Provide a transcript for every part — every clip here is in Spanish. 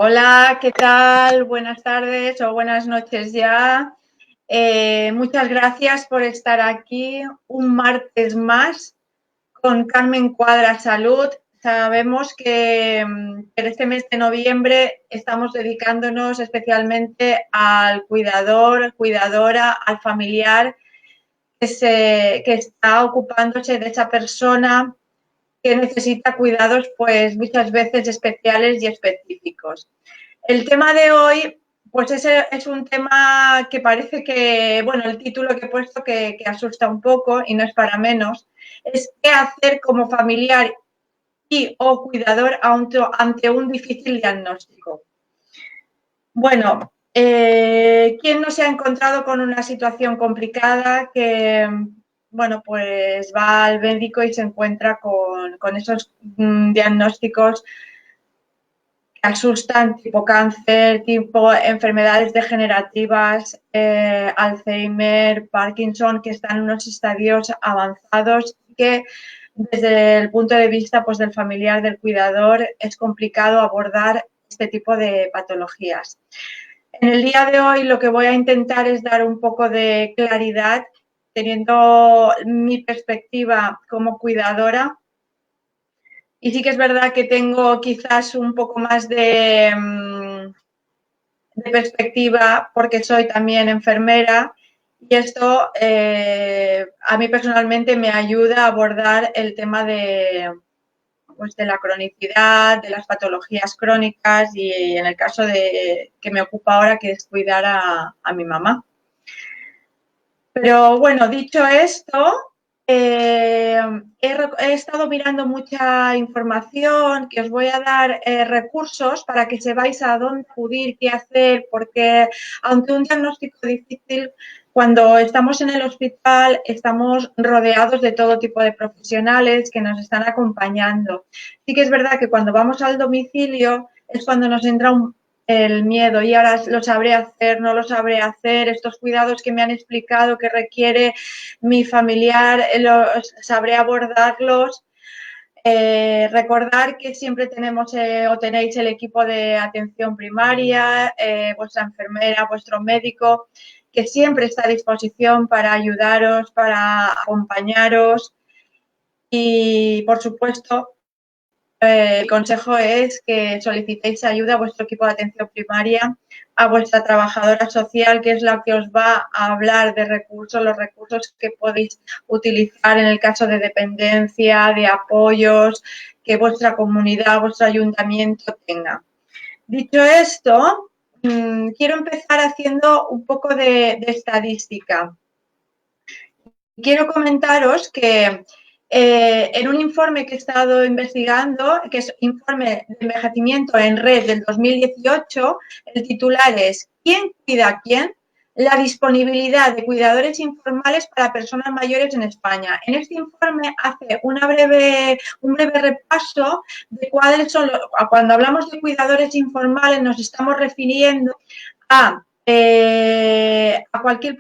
Hola, ¿qué tal? Buenas tardes o buenas noches ya. Muchas gracias por estar aquí un martes más con Carmen Cuadra Salud. Sabemos que en este mes de noviembre estamos dedicándonos especialmente al cuidador, cuidadora, al familiar que está ocupándose de esa persona que necesita cuidados pues muchas veces especiales y específicos. El tema de hoy, pues ese es un tema que parece que, bueno, el título que he puesto que asusta un poco y no es para menos, es qué hacer como familiar y o cuidador ante un difícil diagnóstico. Bueno, ¿quién no se ha encontrado con una situación complicada que, bueno, pues va al médico y se encuentra con esos diagnósticos que asustan, tipo cáncer, tipo enfermedades degenerativas, Alzheimer, Parkinson, que están en unos estadios avanzados que desde el punto de vista pues, del familiar, del cuidador, es complicado abordar este tipo de patologías. En el día de hoy lo que voy a intentar es dar un poco de claridad, teniendo mi perspectiva como cuidadora. Y sí que es verdad que tengo quizás un poco más de perspectiva porque soy también enfermera y esto a mí personalmente me ayuda a abordar el tema pues de la cronicidad, de las patologías crónicas y en el caso de que me ocupa ahora que es cuidar a mi mamá. Pero bueno, dicho esto, he estado mirando mucha información, que os voy a dar recursos para que sepáis a dónde acudir, qué hacer, porque aunque un diagnóstico difícil, cuando estamos en el hospital estamos rodeados de todo tipo de profesionales que nos están acompañando. Sí que es verdad que cuando vamos al domicilio es cuando nos entra el miedo y ahora lo sabré hacer, no lo sabré hacer, estos cuidados que me han explicado que requiere mi familiar, sabré abordarlos. Recordar que siempre tenemos o tenéis el equipo de atención primaria, vuestra enfermera, vuestro médico, que siempre está a disposición para ayudaros, para acompañaros y, por supuesto, el consejo es que solicitéis ayuda a vuestro equipo de atención primaria, a vuestra trabajadora social, que es la que os va a hablar de recursos, los recursos que podéis utilizar en el caso de dependencia, de apoyos, que vuestra comunidad, vuestro ayuntamiento tenga. Dicho esto, quiero empezar haciendo un poco de estadística. Quiero comentaros que en un informe que he estado investigando, que es informe de envejecimiento en red del 2018, el titular es ¿Quién cuida a quién? La disponibilidad de cuidadores informales para personas mayores en España. En este informe hace un breve repaso de cuáles son cuando hablamos de cuidadores informales nos estamos refiriendo a cualquier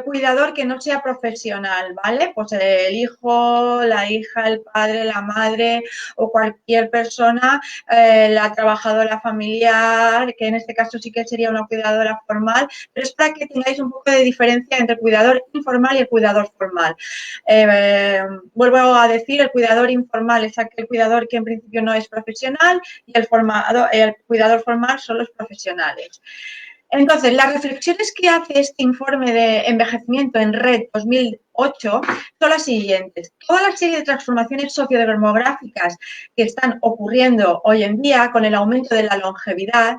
cuidador que no sea profesional, ¿vale? Pues el hijo, la hija, el padre, la madre o cualquier persona, la trabajadora familiar, que en este caso sí que sería una cuidadora formal, pero es para que tengáis un poco de diferencia entre el cuidador informal y el cuidador formal. Vuelvo a decir, el cuidador informal es aquel cuidador que en principio no es profesional y el cuidador formal son los profesionales. Entonces, las reflexiones que hace este informe de envejecimiento en red 2008 son las siguientes. Toda la serie de transformaciones sociodemográficas que están ocurriendo hoy en día con el aumento de la longevidad,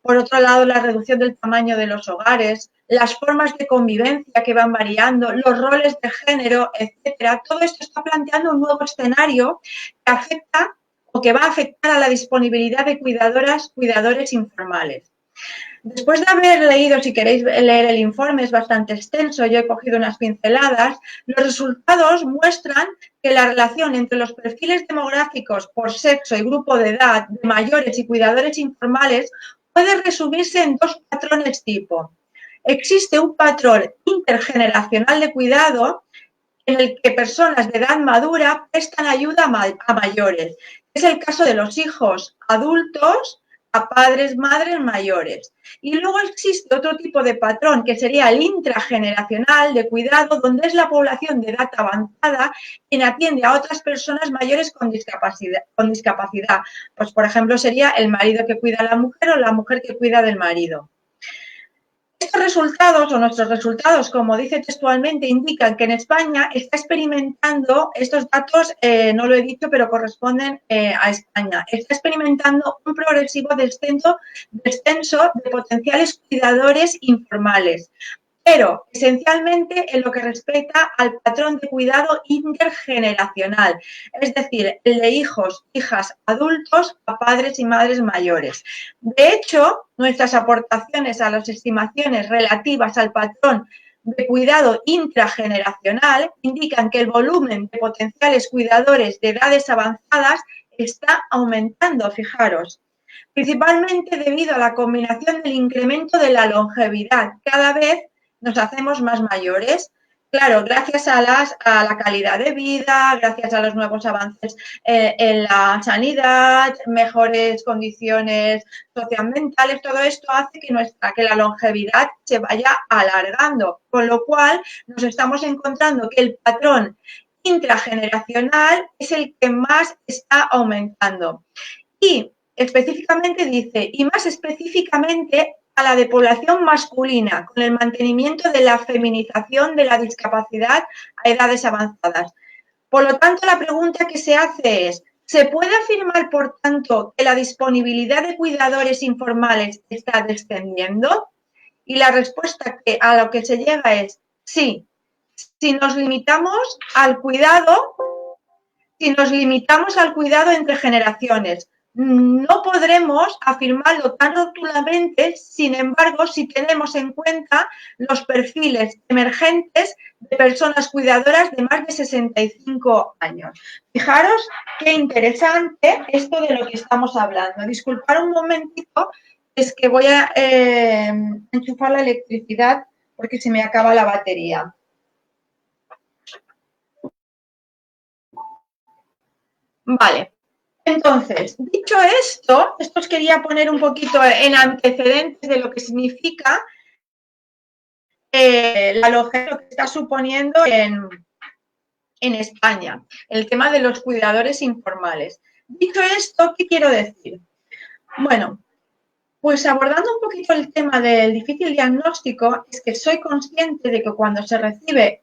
por otro lado, la reducción del tamaño de los hogares, las formas de convivencia que van variando, los roles de género, etcétera. Todo esto está planteando un nuevo escenario que afecta o que va a afectar a la disponibilidad de cuidadoras, cuidadores informales. Después de haber leído, si queréis leer el informe, es bastante extenso, yo he cogido unas pinceladas, los resultados muestran que la relación entre los perfiles demográficos por sexo y grupo de edad de mayores y cuidadores informales puede resumirse en dos patrones tipo. Existe un patrón intergeneracional de cuidado en el que personas de edad madura prestan ayuda a mayores. Es el caso de los hijos adultos a padres, madres mayores. Y luego existe otro tipo de patrón que sería el intrageneracional de cuidado, donde es la población de edad avanzada quien atiende a otras personas mayores con discapacidad. Pues, por ejemplo, sería el marido que cuida a la mujer o la mujer que cuida del marido. Estos resultados, o nuestros resultados, como dice textualmente, indican que en España está experimentando, estos datos no lo he dicho, pero corresponden a España, está experimentando un progresivo descenso de potenciales cuidadores informales, pero esencialmente en lo que respecta al patrón de cuidado intergeneracional, es decir, el de hijos, hijas, adultos a padres y madres mayores. De hecho, nuestras aportaciones a las estimaciones relativas al patrón de cuidado intrageneracional indican que el volumen de potenciales cuidadores de edades avanzadas está aumentando, fijaros, principalmente debido a la combinación del incremento de la longevidad. Cada vez nos hacemos más mayores. Claro, gracias a la calidad de vida, gracias a los nuevos avances en la sanidad, mejores condiciones socioambientales, todo esto hace que la longevidad se vaya alargando, con lo cual nos estamos encontrando que el patrón intrageneracional es el que más está aumentando. Y específicamente dice, y más específicamente a la de población masculina, con el mantenimiento de la feminización de la discapacidad a edades avanzadas. Por lo tanto, la pregunta que se hace es, ¿se puede afirmar, por tanto, que la disponibilidad de cuidadores informales está descendiendo? Y la respuesta a lo que se llega es sí. Si nos limitamos al cuidado entre generaciones, no podremos afirmarlo tan rotundamente, sin embargo, si tenemos en cuenta los perfiles emergentes de personas cuidadoras de más de 65 años. Fijaros qué interesante esto de lo que estamos hablando. Disculpad un momentito, es que voy a enchufar la electricidad porque se me acaba la batería. Vale. Entonces, dicho esto os quería poner un poquito en antecedentes de lo que significa la longevidad, lo que está suponiendo en España, el tema de los cuidadores informales. Dicho esto, ¿qué quiero decir? Bueno, pues abordando un poquito el tema del difícil diagnóstico, es que soy consciente de que cuando se recibe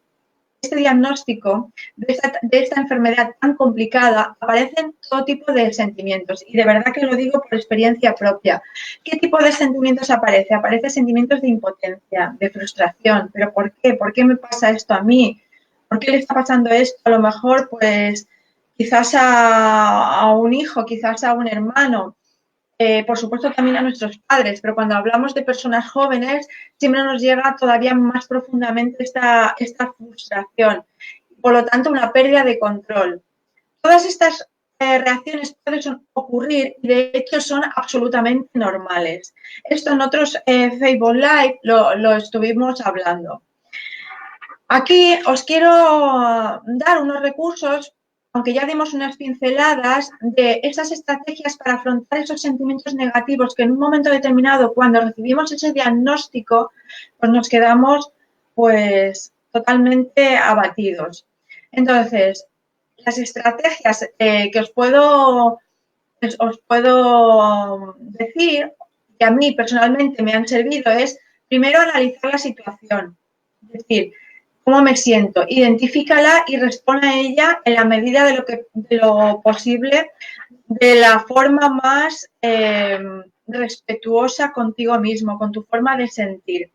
este diagnóstico de esta enfermedad tan complicada, aparecen todo tipo de sentimientos. Y de verdad que lo digo por experiencia propia. ¿Qué tipo de sentimientos aparece? Aparecen sentimientos de impotencia, de frustración. ¿Pero por qué? ¿Por qué me pasa esto a mí? ¿Por qué le está pasando esto? A lo mejor, pues, quizás a un hijo, quizás a un hermano. Por supuesto también a nuestros padres, pero cuando hablamos de personas jóvenes siempre nos llega todavía más profundamente esta frustración, por lo tanto una pérdida de control. Todas estas reacciones pueden ocurrir y de hecho son absolutamente normales. Esto en otros Facebook Live lo estuvimos hablando. Aquí os quiero dar unos recursos, aunque ya dimos unas pinceladas, de esas estrategias para afrontar esos sentimientos negativos que en un momento determinado, cuando recibimos ese diagnóstico, pues nos quedamos pues totalmente abatidos. Entonces, las estrategias que os puedo decir, que a mí personalmente me han servido, es primero analizar la situación. Es decir, ¿cómo me siento? Identifícala y responde a ella en la medida de lo posible, de la forma más respetuosa contigo mismo, con tu forma de sentir.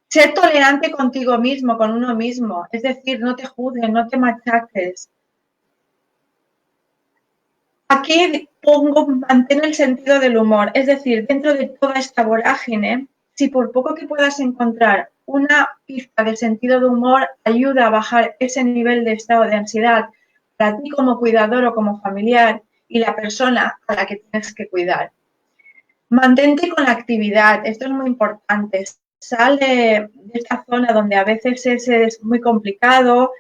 Sé tolerante contigo mismo, con uno mismo. Es decir, no te juzgues, no te machaques. Aquí mantén el sentido del humor. Es decir, dentro de toda esta vorágine, si por poco que puedas encontrar una pizca de sentido de humor, ayuda a bajar ese nivel de estado de ansiedad para ti como cuidador o como familiar y la persona a la que tienes que cuidar. Mantente con la actividad, esto es muy importante. Sal de esta zona donde a veces es muy complicado.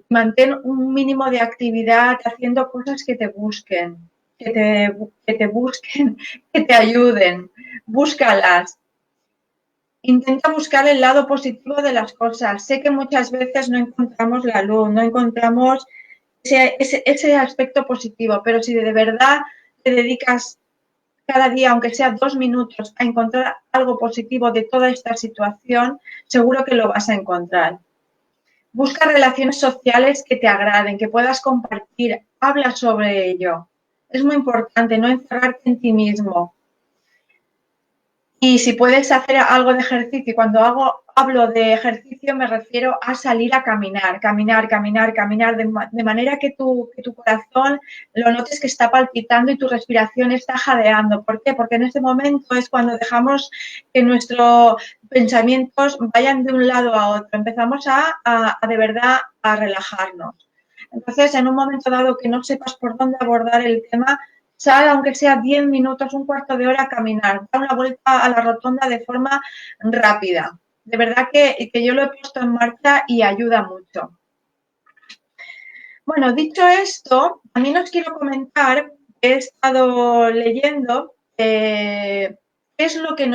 Mantén un mínimo de actividad haciendo cosas que te busquen. que te busquen, que te ayuden. Búscalas. Intenta buscar el lado positivo de las cosas. Sé que muchas veces no encontramos la luz, no encontramos ese aspecto positivo, pero si de verdad te dedicas cada día, aunque sea 2 minutos, a encontrar algo positivo de toda esta situación, seguro que lo vas a encontrar. Busca relaciones sociales que te agraden, que puedas compartir, habla sobre ello. Es muy importante no encerrarte en ti mismo. Y si puedes hacer algo de ejercicio, y cuando hablo de ejercicio me refiero a salir a caminar, de manera que tu corazón lo notes que está palpitando y tu respiración está jadeando. ¿Por qué? Porque en ese momento es cuando dejamos que nuestros pensamientos vayan de un lado a otro. Empezamos a de verdad a relajarnos. Entonces, en un momento dado que no sepas por dónde abordar el tema, sal, aunque sea 10 minutos, un cuarto de hora a caminar, da una vuelta a la rotonda de forma rápida. De verdad que yo lo he puesto en marcha y ayuda mucho. Bueno, dicho esto, también os quiero comentar que he estado leyendo qué es lo que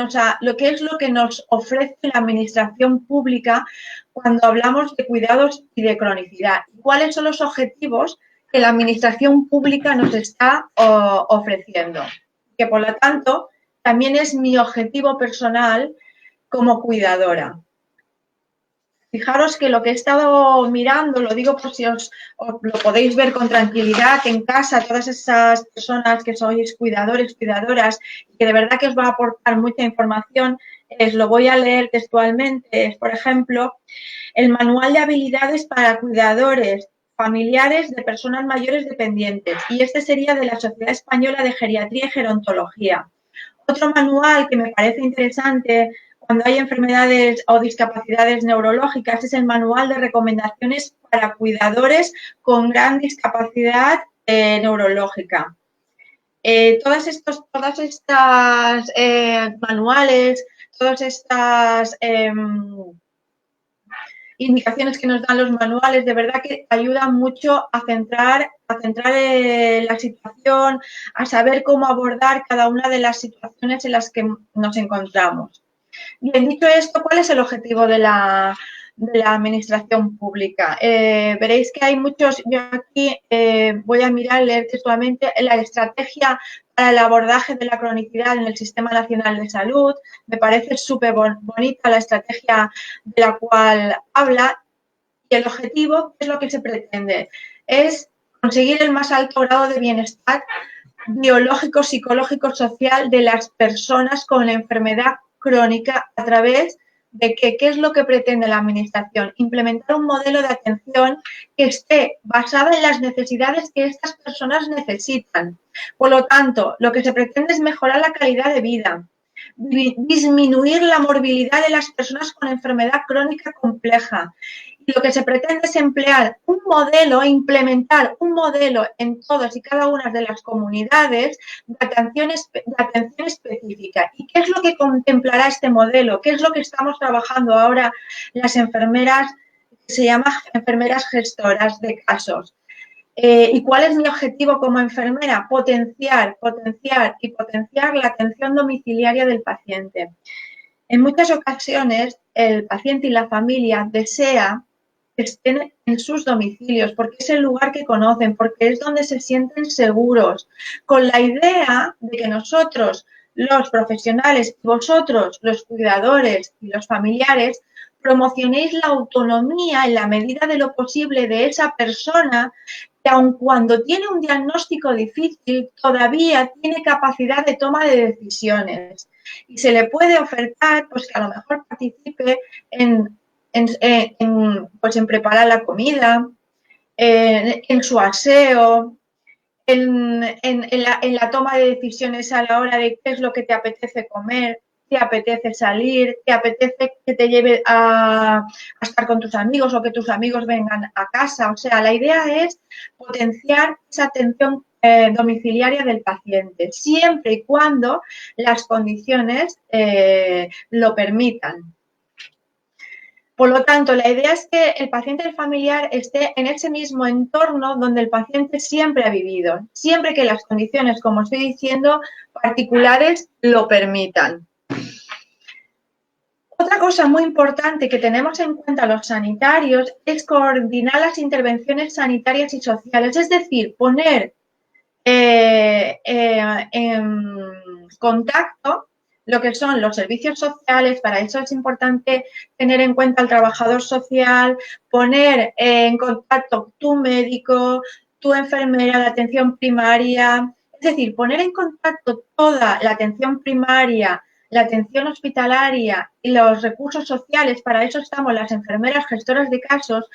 nos ofrece la administración pública cuando hablamos de cuidados y de cronicidad. ¿Cuáles son los objetivos que la administración pública nos está ofreciendo? Que por lo tanto también es mi objetivo personal como cuidadora. Fijaros que lo que he estado mirando, lo digo por si os lo podéis ver con tranquilidad en casa, todas esas personas que sois cuidadores, cuidadoras, y que de verdad que os va a aportar mucha información, lo voy a leer textualmente. Es, por ejemplo, el manual de habilidades para cuidadores familiares de personas mayores dependientes, y este sería de la Sociedad Española de Geriatría y Gerontología. Otro manual que me parece interesante cuando hay enfermedades o discapacidades neurológicas es el manual de recomendaciones para cuidadores con gran discapacidad neurológica. Todas estas manuales, todas estas indicaciones que nos dan los manuales, de verdad que ayudan mucho a centrar la situación, a saber cómo abordar cada una de las situaciones en las que nos encontramos. Bien, dicho esto, ¿cuál es el objetivo de la administración pública? Veréis que hay muchos, yo aquí voy a leer textualmente la estrategia para el abordaje de la cronicidad en el Sistema Nacional de Salud. Me parece súper bonita la estrategia de la cual habla, y el objetivo, ¿qué es lo que se pretende? Es conseguir el más alto grado de bienestar biológico, psicológico, social de las personas con enfermedad crónica a través de qué es lo que pretende la Administración. Implementar un modelo de atención que esté basado en las necesidades que estas personas necesitan. Por lo tanto, lo que se pretende es mejorar la calidad de vida, disminuir la morbilidad de las personas con enfermedad crónica compleja. Y lo que se pretende es emplear un modelo, implementar un modelo en todas y cada una de las comunidades de atención específica. ¿Y qué es lo que contemplará este modelo? ¿Qué es lo que estamos trabajando ahora las enfermeras, que se llama enfermeras gestoras de casos? ¿Y cuál es mi objetivo como enfermera? Potenciar la atención domiciliaria del paciente. En muchas ocasiones, el paciente y la familia desea que estén en sus domicilios porque es el lugar que conocen, porque es donde se sienten seguros, con la idea de que nosotros, los profesionales, vosotros, los cuidadores y los familiares, promocionéis la autonomía en la medida de lo posible de esa persona que aun cuando tiene un diagnóstico difícil, todavía tiene capacidad de toma de decisiones. Y se le puede ofertar pues, que a lo mejor participe en preparar la comida, en su aseo, en la toma de decisiones a la hora de qué es lo que te apetece comer, te apetece salir, te apetece que te lleve a estar con tus amigos o que tus amigos vengan a casa. O sea, la idea es potenciar esa atención domiciliaria del paciente, siempre y cuando las condiciones lo permitan. Por lo tanto, la idea es que el paciente y el familiar esté en ese mismo entorno donde el paciente siempre ha vivido, siempre que las condiciones, como estoy diciendo, particulares lo permitan. Otra cosa muy importante que tenemos en cuenta los sanitarios es coordinar las intervenciones sanitarias y sociales, es decir, poner en contacto lo que son los servicios sociales. Para eso es importante tener en cuenta al trabajador social, poner en contacto tu médico, tu enfermera de atención primaria, es decir, poner en contacto toda la atención primaria, la atención hospitalaria y los recursos sociales. Para eso estamos las enfermeras gestoras de casos,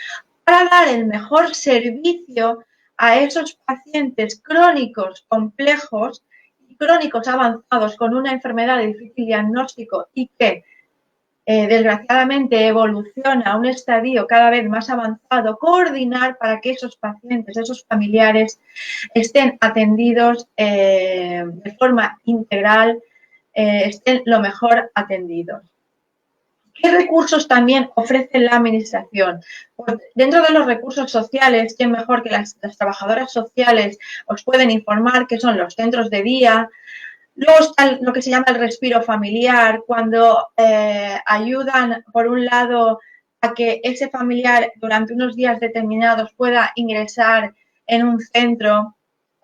para dar el mejor servicio a esos pacientes crónicos complejos y crónicos avanzados con una enfermedad de difícil diagnóstico y que desgraciadamente evoluciona a un estadio cada vez más avanzado, coordinar para que esos pacientes, esos familiares estén atendidos de forma integral, estén lo mejor atendidos. ¿Qué recursos también ofrece la Administración? Pues dentro de los recursos sociales, ¿quién mejor que las trabajadoras sociales os pueden informar que son los centros de día? Luego está lo que se llama el respiro familiar, cuando ayudan, por un lado, a que ese familiar durante unos días determinados pueda ingresar en un centro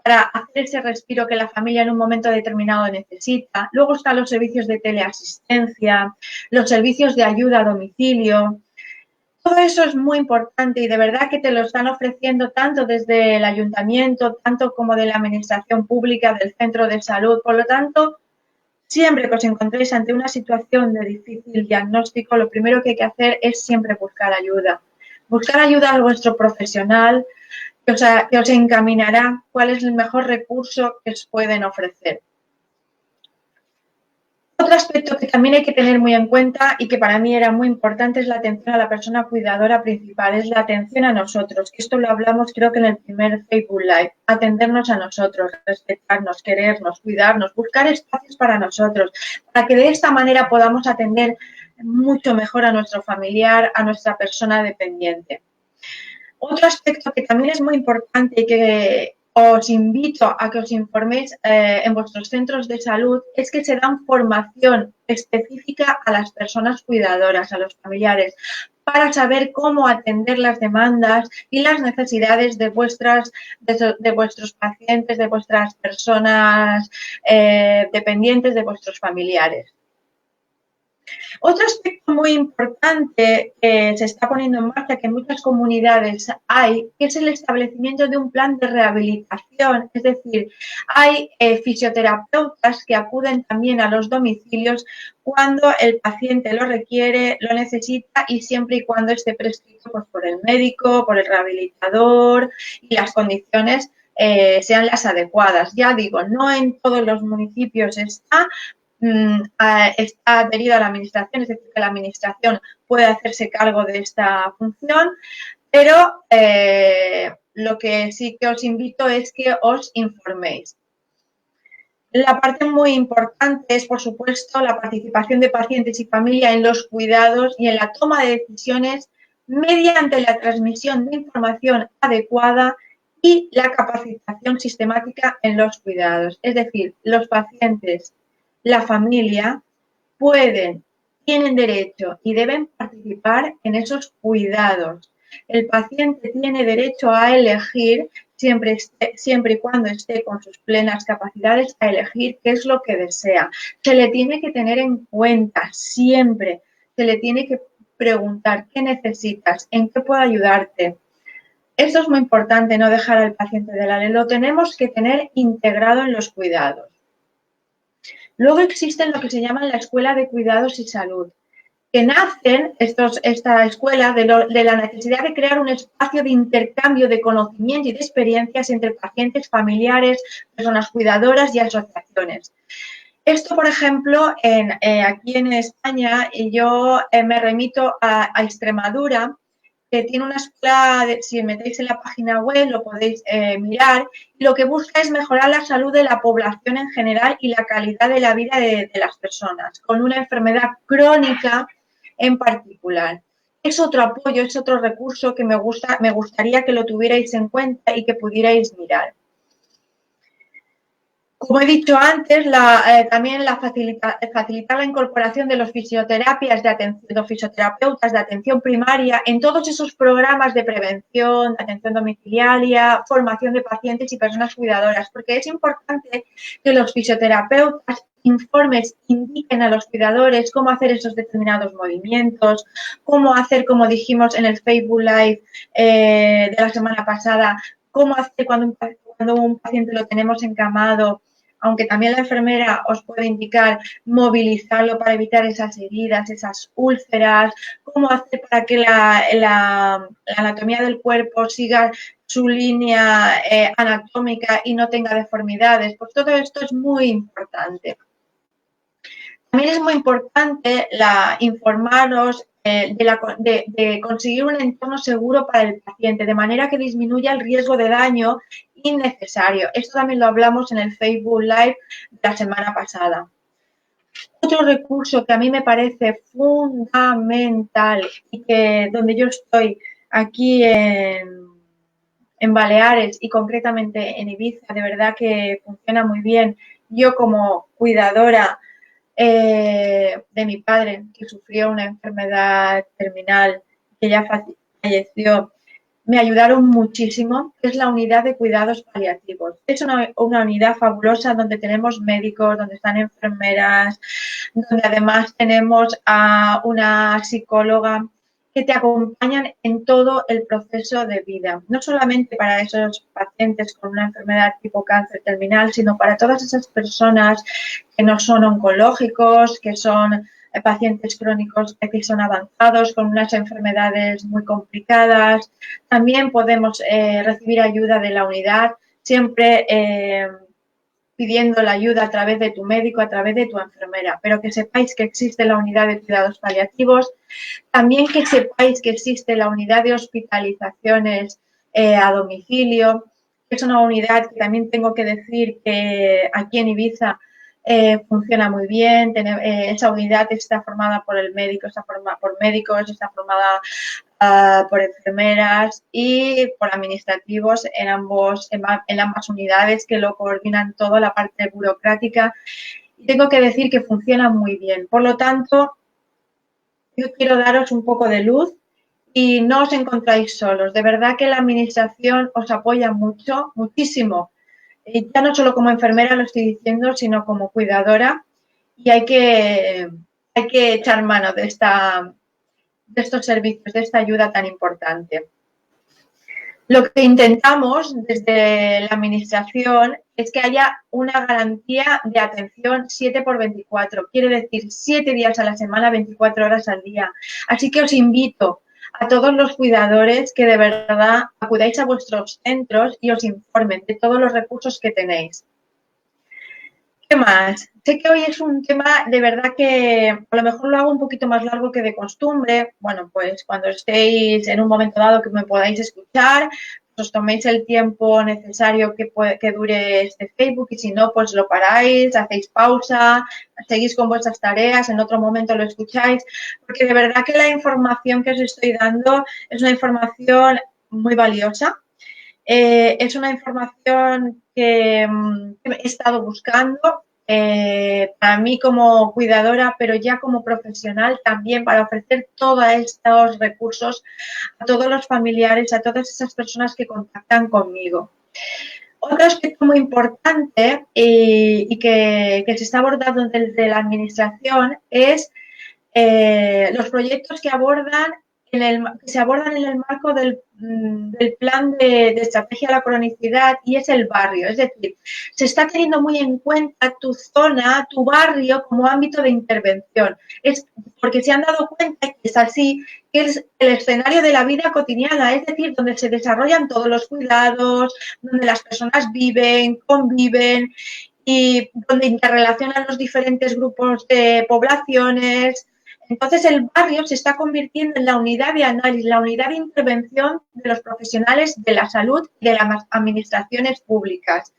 para hacer ese respiro que la familia en un momento determinado necesita. Luego están los servicios de teleasistencia, los servicios de ayuda a domicilio. Todo eso es muy importante y de verdad que te lo están ofreciendo tanto desde el ayuntamiento, tanto como de la administración pública, del centro de salud. Por lo tanto, siempre que os encontréis ante una situación de difícil diagnóstico, lo primero que hay que hacer es siempre buscar ayuda. Buscar ayuda a vuestro profesional que os encaminará cuál es el mejor recurso que os pueden ofrecer. Otro aspecto que también hay que tener muy en cuenta y que para mí era muy importante es la atención a la persona cuidadora principal, es la atención a nosotros, que esto lo hablamos creo que en el primer Facebook Live, atendernos a nosotros, respetarnos, querernos, cuidarnos, buscar espacios para nosotros, para que de esta manera podamos atender mucho mejor a nuestro familiar, a nuestra persona dependiente. Otro aspecto que también es muy importante y que os invito a que os informéis en vuestros centros de salud es que se dan formación específica a las personas cuidadoras, a los familiares, para saber cómo atender las demandas y las necesidades de vuestros pacientes, de vuestras personas dependientes, de vuestros familiares. Otro aspecto muy importante que se está poniendo en marcha, que en muchas comunidades hay, es el establecimiento de un plan de rehabilitación. Es decir, hay fisioterapeutas que acuden también a los domicilios cuando el paciente lo requiere, lo necesita y siempre y cuando esté prescrito pues, por el médico, por el rehabilitador y las condiciones sean las adecuadas. Ya digo, no en todos los municipios está adherido a la administración, es decir, que la administración puede hacerse cargo de esta función, pero lo que sí que os invito es que os informéis. La parte muy importante es, por supuesto, la participación de pacientes y familia en los cuidados y en la toma de decisiones mediante la transmisión de información adecuada y la capacitación sistemática en los cuidados. Es decir, los pacientes, la familia tienen derecho y deben participar en esos cuidados. El paciente tiene derecho a elegir, siempre y cuando esté con sus plenas capacidades, a elegir qué es lo que desea. Se le tiene que tener en cuenta siempre, se le tiene que preguntar qué necesitas, en qué puedo ayudarte. Esto es muy importante, no dejar al paciente de lado, lo tenemos que tener integrado en los cuidados. Luego existen lo que se llama la Escuela de Cuidados y Salud, que nacen esta escuela de la necesidad de crear un espacio de intercambio de conocimiento y de experiencias entre pacientes, familiares, personas cuidadoras y asociaciones. Esto, por ejemplo, aquí en España, yo me remito a Extremadura, que tiene una escuela, si metéis en la página web lo podéis mirar, y lo que busca es mejorar la salud de la población en general y la calidad de la vida de las personas con una enfermedad crónica en particular. es otro apoyo, es otro recurso que me gustaría que lo tuvierais en cuenta y que pudierais mirar. Como he dicho antes, también facilitar la incorporación de los fisioterapeutas de atención primaria en todos esos programas de prevención, de atención domiciliaria, formación de pacientes y personas cuidadoras, porque es importante que los fisioterapeutas indiquen a los cuidadores cómo hacer esos determinados movimientos, cómo hacer, como dijimos en el Facebook Live de la semana pasada, cómo hacer cuando un paciente lo tenemos encamado, aunque también la enfermera os puede indicar movilizarlo para evitar esas heridas, esas úlceras, cómo hacer para que la anatomía del cuerpo siga su línea anatómica y no tenga deformidades. Pues todo esto es muy importante. También es muy importante informaros de conseguir un entorno seguro para el paciente, de manera que disminuya el riesgo de daño innecesario. Esto también lo hablamos en el Facebook Live de la semana pasada. Otro recurso que a mí me parece fundamental y que donde yo estoy aquí en Baleares y concretamente en Ibiza, de verdad que funciona muy bien. Yo como cuidadora de mi padre, que sufrió una enfermedad terminal, que ya falleció, me ayudaron muchísimo, es la unidad de cuidados paliativos. Es una unidad fabulosa donde tenemos médicos, donde están enfermeras, donde además tenemos a una psicóloga que te acompañan en todo el proceso de vida, no solamente para esos pacientes con una enfermedad tipo cáncer terminal, sino para todas esas personas que no son oncológicos, que son pacientes crónicos que son avanzados con unas enfermedades muy complicadas. También podemos recibir ayuda de la unidad, siempre pidiendo la ayuda a través de tu médico, a través de tu enfermera, pero que sepáis que existe la unidad de cuidados paliativos, también que sepáis que existe la unidad de hospitalizaciones a domicilio, que es una unidad que también tengo que decir que aquí en Ibiza funciona muy bien. Esa unidad está formada por el médico, está formada por médicos, está formada por enfermeras y por administrativos en ambas unidades que lo coordinan toda la parte burocrática. Y tengo que decir que funciona muy bien. Por lo tanto, yo quiero daros un poco de luz y no os encontráis solos. De verdad que la administración os apoya mucho, muchísimo. Ya no solo como enfermera lo estoy diciendo, sino como cuidadora, y hay que echar mano de estos servicios, de esta ayuda tan importante. Lo que intentamos desde la administración es que haya una garantía de atención 7x24, quiere decir 7 días a la semana, 24 horas al día. Así que os invito a todos los cuidadores que de verdad acudáis a vuestros centros y os informen de todos los recursos que tenéis. ¿Qué más? Sé que hoy es un tema de verdad que a lo mejor lo hago un poquito más largo que de costumbre. Bueno, pues cuando estéis en un momento dado que me podáis escuchar, os toméis el tiempo necesario que dure este Facebook y si no, pues lo paráis, hacéis pausa, seguís con vuestras tareas, en otro momento lo escucháis, porque de verdad que la información que os estoy dando es una información muy valiosa. Es una información que he estado buscando para mí como cuidadora, pero ya como profesional también para ofrecer todos estos recursos a todos los familiares, a todas esas personas que contactan conmigo. Otro aspecto muy importante y que se está abordando desde la administración es los proyectos que se abordan en el marco del plan de estrategia de la cronicidad, y es el barrio. Es decir, se está teniendo muy en cuenta tu zona, tu barrio como ámbito de intervención. Es porque se han dado cuenta que es así, que es el escenario de la vida cotidiana, es decir, donde se desarrollan todos los cuidados, donde las personas viven, conviven y donde interrelacionan los diferentes grupos de poblaciones. Entonces, el barrio se está convirtiendo en la unidad de análisis, la unidad de intervención de los profesionales de la salud y de las administraciones públicas.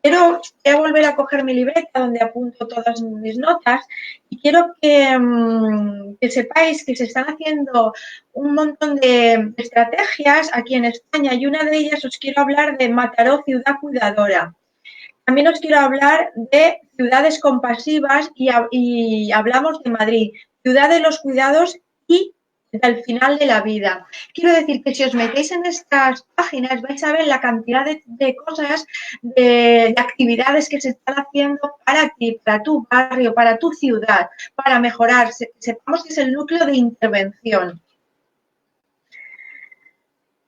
voy a volver a coger mi libreta donde apunto todas mis notas y quiero que sepáis que se están haciendo un montón de estrategias aquí en España y una de ellas os quiero hablar de Mataró, ciudad cuidadora. También os quiero hablar de ciudades compasivas y hablamos de Madrid, ciudad de los cuidados y del final de la vida. Quiero decir que si os metéis en estas páginas vais a ver la cantidad de cosas, de actividades que se están haciendo para ti, para tu barrio, para tu ciudad, para mejorar. Sepamos que es el núcleo de intervención.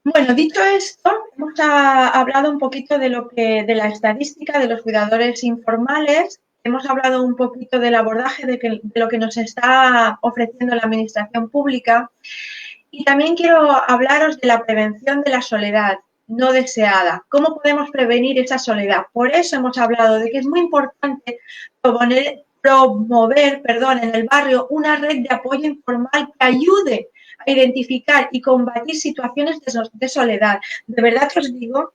Bueno, dicho esto, hemos hablado un poquito de la estadística de los cuidadores informales, hemos hablado un poquito del abordaje de lo que nos está ofreciendo la administración pública y también quiero hablaros de la prevención de la soledad no deseada. ¿Cómo podemos prevenir esa soledad? Por eso hemos hablado de que es muy importante promover en el barrio una red de apoyo informal que ayude a identificar y combatir situaciones de soledad. De verdad que os digo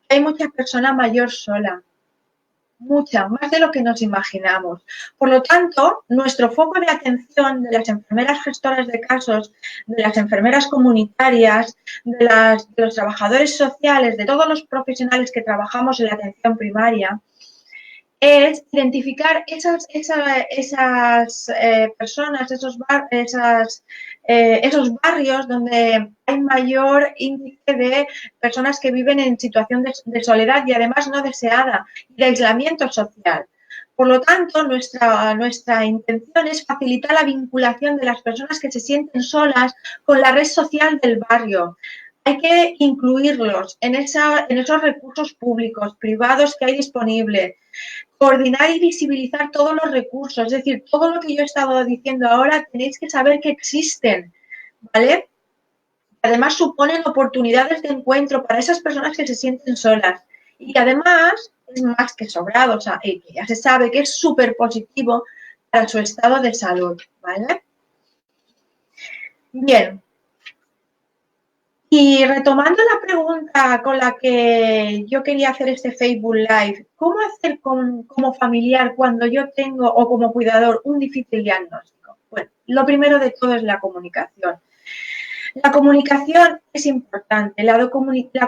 que hay mucha persona mayor sola, mucha, más de lo que nos imaginamos. Por lo tanto, nuestro foco de atención de las enfermeras gestoras de casos, de las enfermeras comunitarias, de los trabajadores sociales, de todos los profesionales que trabajamos en la atención primaria, es identificar esas personas, esos barrios donde hay mayor índice de personas que viven en situación de soledad y además no deseada, de aislamiento social. Por lo tanto, nuestra intención es facilitar la vinculación de las personas que se sienten solas con la red social del barrio. Hay que incluirlos en esos recursos públicos, privados que hay disponibles. Coordinar y visibilizar todos los recursos, es decir, todo lo que yo he estado diciendo ahora tenéis que saber que existen, ¿vale? Además suponen oportunidades de encuentro para esas personas que se sienten solas y que además es más que sobrado, o sea, que ya se sabe que es súper positivo para su estado de salud, ¿vale? Bien. Y retomando la pregunta con la que yo quería hacer este Facebook Live, ¿cómo hacer como familiar cuando yo tengo o como cuidador un difícil diagnóstico? Bueno, lo primero de todo es la comunicación. La comunicación es importante. La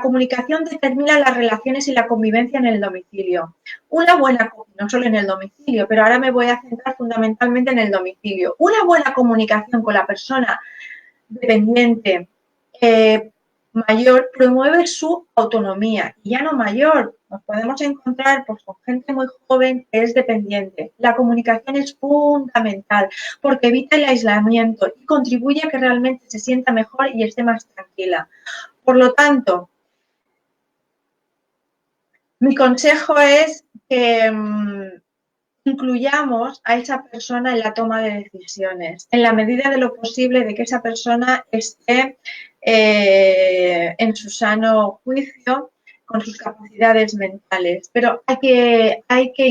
comunicación determina las relaciones y la convivencia en el domicilio. Una buena, no solo en el domicilio, pero ahora me voy a centrar fundamentalmente en el domicilio. Una buena comunicación con la persona dependiente mayor promueve su autonomía y ya no mayor. Nos podemos encontrar pues, con gente muy joven que es dependiente. La comunicación es fundamental porque evita el aislamiento y contribuye a que realmente se sienta mejor y esté más tranquila. Por lo tanto, mi consejo es que incluyamos a esa persona en la toma de decisiones, en la medida de lo posible de que esa persona esté en su sano juicio, con sus capacidades mentales, pero hay que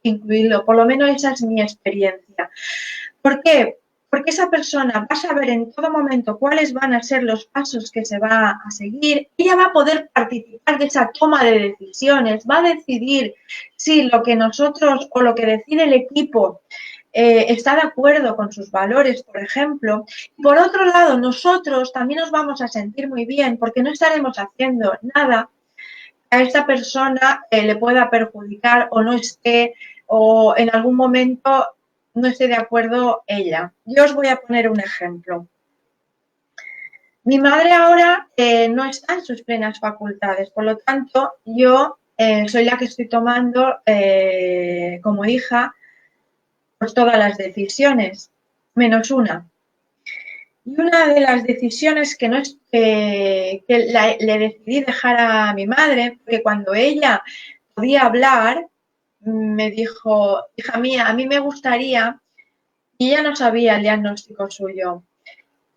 incluirlo, por lo menos esa es mi experiencia. ¿Por qué? Porque esa persona va a saber en todo momento cuáles van a ser los pasos que se va a seguir, ella va a poder participar de esa toma de decisiones, va a decidir si lo que nosotros o lo que decide el equipo está de acuerdo con sus valores, por ejemplo. Por otro lado, nosotros también nos vamos a sentir muy bien porque no estaremos haciendo nada que a esta persona le pueda perjudicar o no esté o en algún momento no esté de acuerdo ella. Yo os voy a poner un ejemplo. Mi madre ahora no está en sus plenas facultades, por lo tanto, yo soy la que estoy tomando como hija pues todas las decisiones, menos una. Y una de las decisiones que no es le decidí dejar a mi madre, porque cuando ella podía hablar, me dijo, hija mía, a mí me gustaría, y ella no sabía el diagnóstico suyo,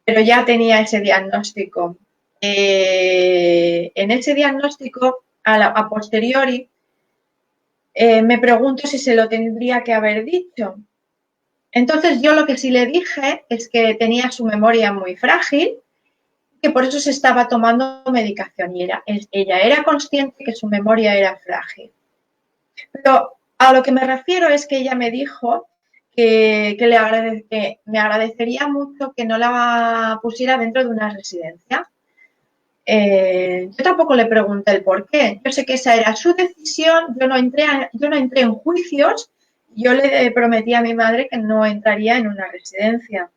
pero ya tenía ese diagnóstico. En ese diagnóstico, a posteriori, me pregunto si se lo tendría que haber dicho. Entonces yo lo que sí le dije es que tenía su memoria muy frágil, que por eso se estaba tomando medicación y ella era consciente que su memoria era frágil. Pero a lo que me refiero es que ella me dijo que me agradecería mucho que no la pusiera dentro de una residencia. Yo tampoco le pregunté el por qué. Yo sé que esa era su decisión, yo no entré en juicios, yo le prometí a mi madre que no entraría en una residencia.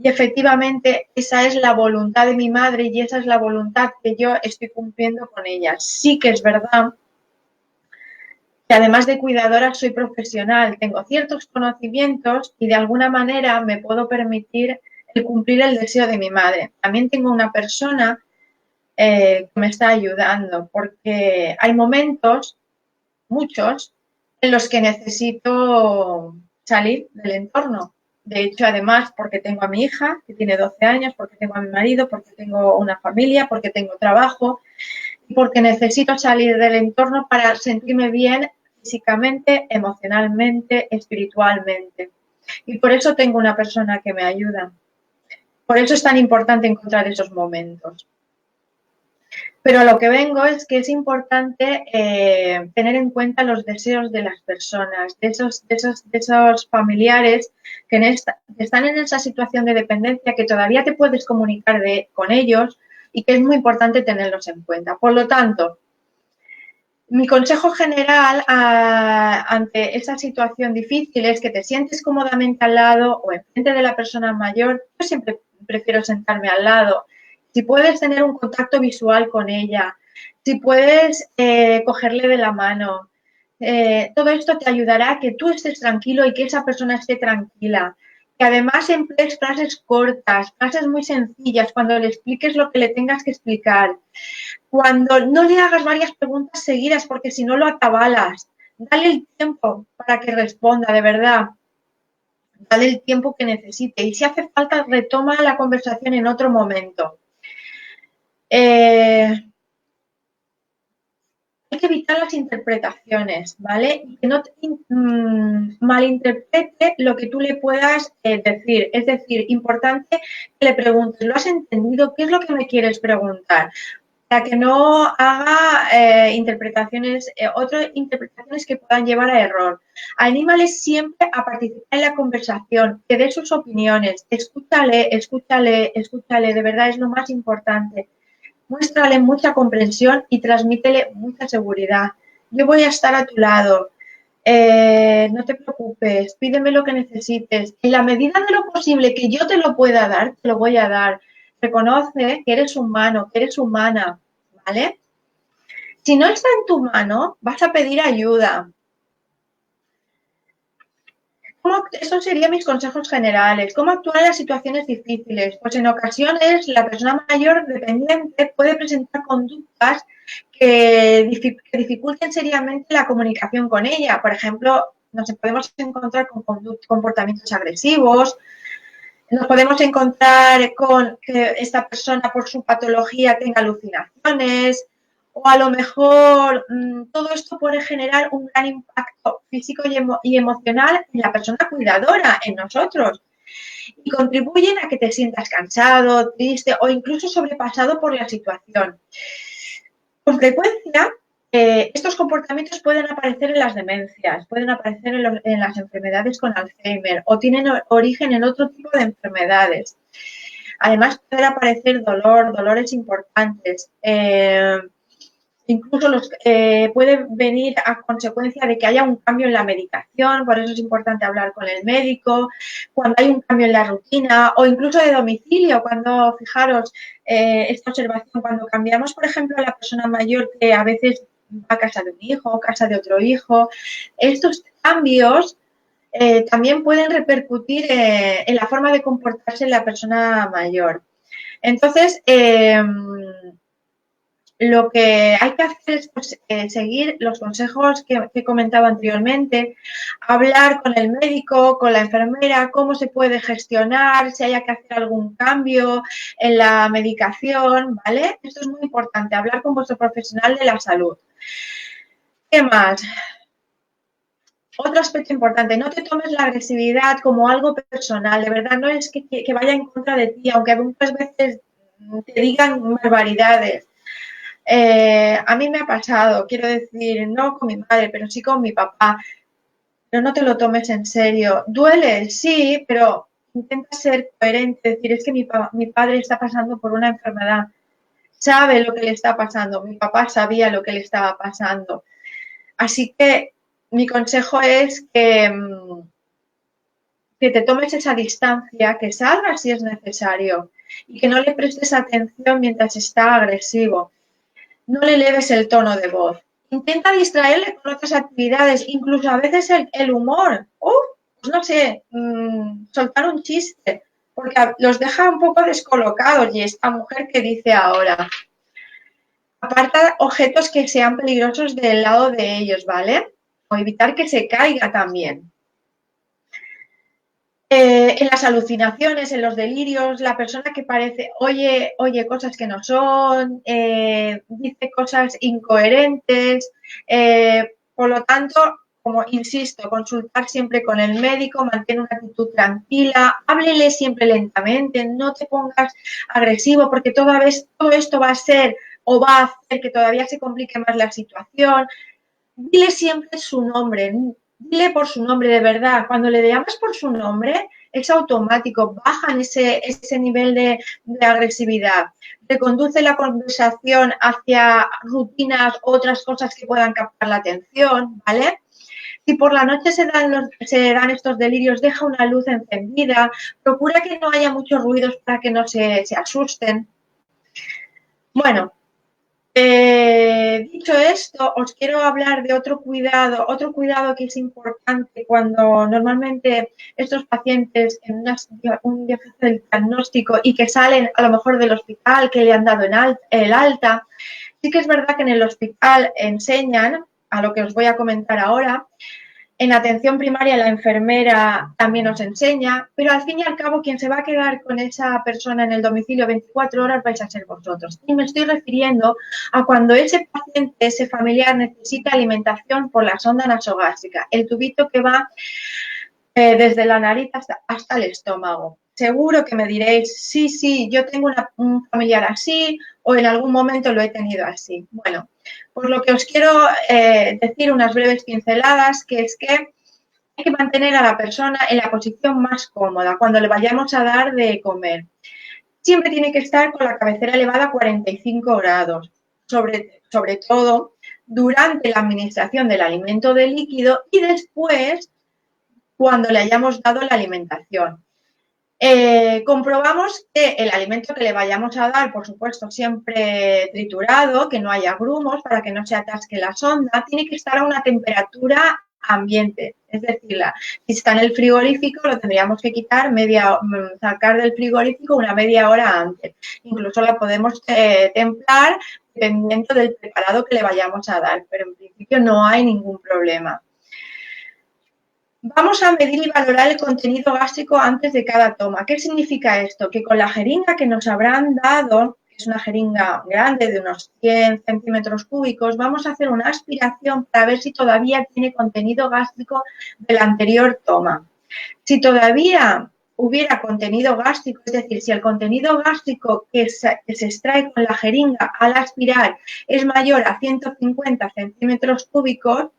Y efectivamente esa es la voluntad de mi madre y esa es la voluntad que yo estoy cumpliendo con ella. Sí que es verdad que además de cuidadora soy profesional, tengo ciertos conocimientos y de alguna manera me puedo permitir el cumplir el deseo de mi madre. También tengo una persona que me está ayudando porque hay momentos, muchos, en los que necesito salir del entorno. De hecho, además, porque tengo a mi hija, que tiene 12 años, porque tengo a mi marido, porque tengo una familia, porque tengo trabajo y porque necesito salir del entorno para sentirme bien físicamente, emocionalmente, espiritualmente. Y por eso tengo una persona que me ayuda. Por eso es tan importante encontrar esos momentos. Pero a lo que vengo es que es importante tener en cuenta los deseos de las personas, de esos familiares que están en esa situación de dependencia, que todavía te puedes comunicar con ellos y que es muy importante tenerlos en cuenta. Por lo tanto, mi consejo general ante esa situación difícil es que te sientes cómodamente al lado o enfrente de la persona mayor. Yo siempre prefiero sentarme al lado. Si puedes tener un contacto visual con ella, si puedes cogerle de la mano, todo esto te ayudará a que tú estés tranquilo y que esa persona esté tranquila. Que además emplees frases cortas, frases muy sencillas, cuando le expliques lo que le tengas que explicar. Cuando no le hagas varias preguntas seguidas, porque si no lo atabalas, dale el tiempo para que responda, de verdad. Dale el tiempo que necesite y si hace falta, retoma la conversación en otro momento. Hay que evitar las interpretaciones, ¿vale? Y que no malinterprete lo que tú le puedas decir. Es decir, importante que le preguntes, ¿lo has entendido? ¿Qué es lo que me quieres preguntar? Para que no haga otras interpretaciones que puedan llevar a error. Anímales siempre a participar en la conversación, que dé sus opiniones, escúchale, escúchale, escúchale, de verdad es lo más importante. Muéstrale mucha comprensión y transmítele mucha seguridad. Yo voy a estar a tu lado. No te preocupes, pídeme lo que necesites. En la medida de lo posible que yo te lo pueda dar, te lo voy a dar. Reconoce que eres humano, que eres humana, ¿vale? Si no está en tu mano, vas a pedir ayuda. Estos serían mis consejos generales. ¿Cómo actuar en las situaciones difíciles? Pues en ocasiones la persona mayor dependiente puede presentar conductas que dificulten seriamente la comunicación con ella. Por ejemplo, nos podemos encontrar con comportamientos agresivos, nos podemos encontrar con que esta persona por su patología tenga alucinaciones o a lo mejor todo esto puede generar un gran impacto físico y emocional en la persona cuidadora, en nosotros, y contribuyen a que te sientas cansado, triste o incluso sobrepasado por la situación. Con frecuencia, estos comportamientos pueden aparecer en las demencias, pueden aparecer en las enfermedades con Alzheimer o tienen origen en otro tipo de enfermedades. Además, puede aparecer dolores importantes. Incluso puede venir a consecuencia de que haya un cambio en la medicación, por eso es importante hablar con el médico, cuando hay un cambio en la rutina o incluso de domicilio, cuando, fijaros, esta observación, cuando cambiamos, por ejemplo, a la persona mayor que a veces va a casa de un hijo, casa de otro hijo, estos cambios también pueden repercutir en la forma de comportarse en la persona mayor. Entonces, lo que hay que hacer es pues, seguir los consejos que he comentado anteriormente, hablar con el médico, con la enfermera, cómo se puede gestionar, si hay que hacer algún cambio en la medicación, ¿vale? Esto es muy importante, hablar con vuestro profesional de la salud. ¿Qué más? Otro aspecto importante, no te tomes la agresividad como algo personal, de verdad, no es que vaya en contra de ti, aunque muchas veces te digan barbaridades. A mí me ha pasado, quiero decir, no con mi madre, pero sí con mi papá. Pero no te lo tomes en serio. Duele, sí, pero intenta ser coherente. Decir, es que mi padre está pasando por una enfermedad. Sabe lo que le está pasando. Mi papá sabía lo que le estaba pasando. Así que mi consejo es que te tomes esa distancia, que salgas si es necesario y que no le prestes atención mientras está agresivo. No le eleves el tono de voz. Intenta distraerle con otras actividades, incluso a veces el humor. Pues no sé, soltar un chiste, porque los deja un poco descolocados. Y esta mujer que dice ahora, aparta objetos que sean peligrosos del lado de ellos, ¿vale? O evitar que se caiga también. En las alucinaciones, en los delirios, la persona que parece oye cosas que no son, dice cosas incoherentes. Por lo tanto, como insisto, consultar siempre con el médico, mantén una actitud tranquila, háblele siempre lentamente, no te pongas agresivo porque todo esto va a ser o va a hacer que todavía se complique más la situación. Dile siempre su nombre, dile por su nombre de verdad. Cuando le llamas por su nombre, es automático, bajan ese nivel de agresividad. Reconduce la conversación hacia rutinas o otras cosas que puedan captar la atención, ¿vale? Si por la noche se dan estos delirios, deja una luz encendida, procura que no haya muchos ruidos para que no se asusten. Bueno, dicho esto, os quiero hablar de otro cuidado que es importante cuando normalmente estos pacientes en un diagnóstico y que salen a lo mejor del hospital, que le han dado el alta. Sí que es verdad que en el hospital enseñan, a lo que os voy a comentar ahora. En atención primaria la enfermera también nos enseña, pero al fin y al cabo quien se va a quedar con esa persona en el domicilio 24 horas vais a ser vosotros. Y me estoy refiriendo a cuando ese paciente, ese familiar necesita alimentación por la sonda nasogástrica, el tubito que va desde la nariz hasta el estómago. Seguro que me diréis, sí, yo tengo un familiar así o en algún momento lo he tenido así. Bueno, pues lo que os quiero decir unas breves pinceladas, que es que hay que mantener a la persona en la posición más cómoda cuando le vayamos a dar de comer. Siempre tiene que estar con la cabecera elevada a 45 grados, sobre todo durante la administración del alimento de líquido y después cuando le hayamos dado la alimentación. Comprobamos que el alimento que le vayamos a dar, por supuesto, siempre triturado, que no haya grumos para que no se atasque la sonda, tiene que estar a una temperatura ambiente. Es decir, si está en el frigorífico, lo tendríamos que quitar sacar del frigorífico una media hora antes. Incluso la podemos templar dependiendo del preparado que le vayamos a dar, pero en principio no hay ningún problema. Vamos a medir y valorar el contenido gástrico antes de cada toma. ¿Qué significa esto? Que con la jeringa que nos habrán dado, que es una jeringa grande de unos 100 centímetros cúbicos, vamos a hacer una aspiración para ver si todavía tiene contenido gástrico de la anterior toma. Si todavía hubiera contenido gástrico, es decir, si el contenido gástrico que se extrae con la jeringa al aspirar es mayor a 150 centímetros cúbicos,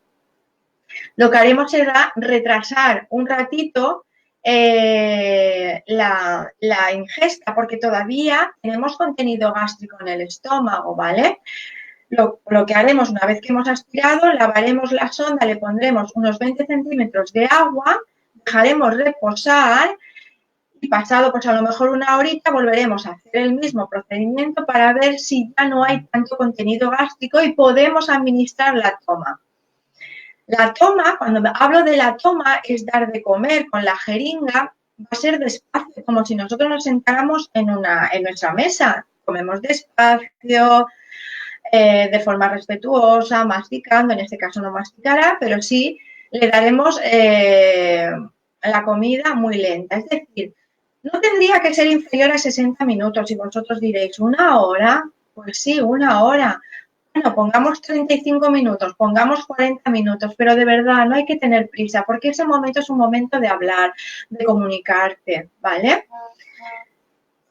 lo que haremos será retrasar un ratito la ingesta, porque todavía tenemos contenido gástrico en el estómago, ¿vale? Lo que haremos una vez que hemos aspirado, lavaremos la sonda, le pondremos unos 20 centímetros de agua, dejaremos reposar y pasado pues a lo mejor una horita volveremos a hacer el mismo procedimiento para ver si ya no hay tanto contenido gástrico y podemos administrar la toma. La toma, cuando hablo de la toma, es dar de comer con la jeringa, va a ser despacio, como si nosotros nos sentáramos en nuestra mesa. Comemos despacio, de forma respetuosa, masticando, en este caso no masticará, pero sí le daremos la comida muy lenta. Es decir, no tendría que ser inferior a 60 minutos y vosotros diréis, ¿una hora? Pues sí, una hora. Bueno, pongamos 35 minutos, pongamos 40 minutos, pero de verdad no hay que tener prisa porque ese momento es un momento de hablar, de comunicarte, ¿vale?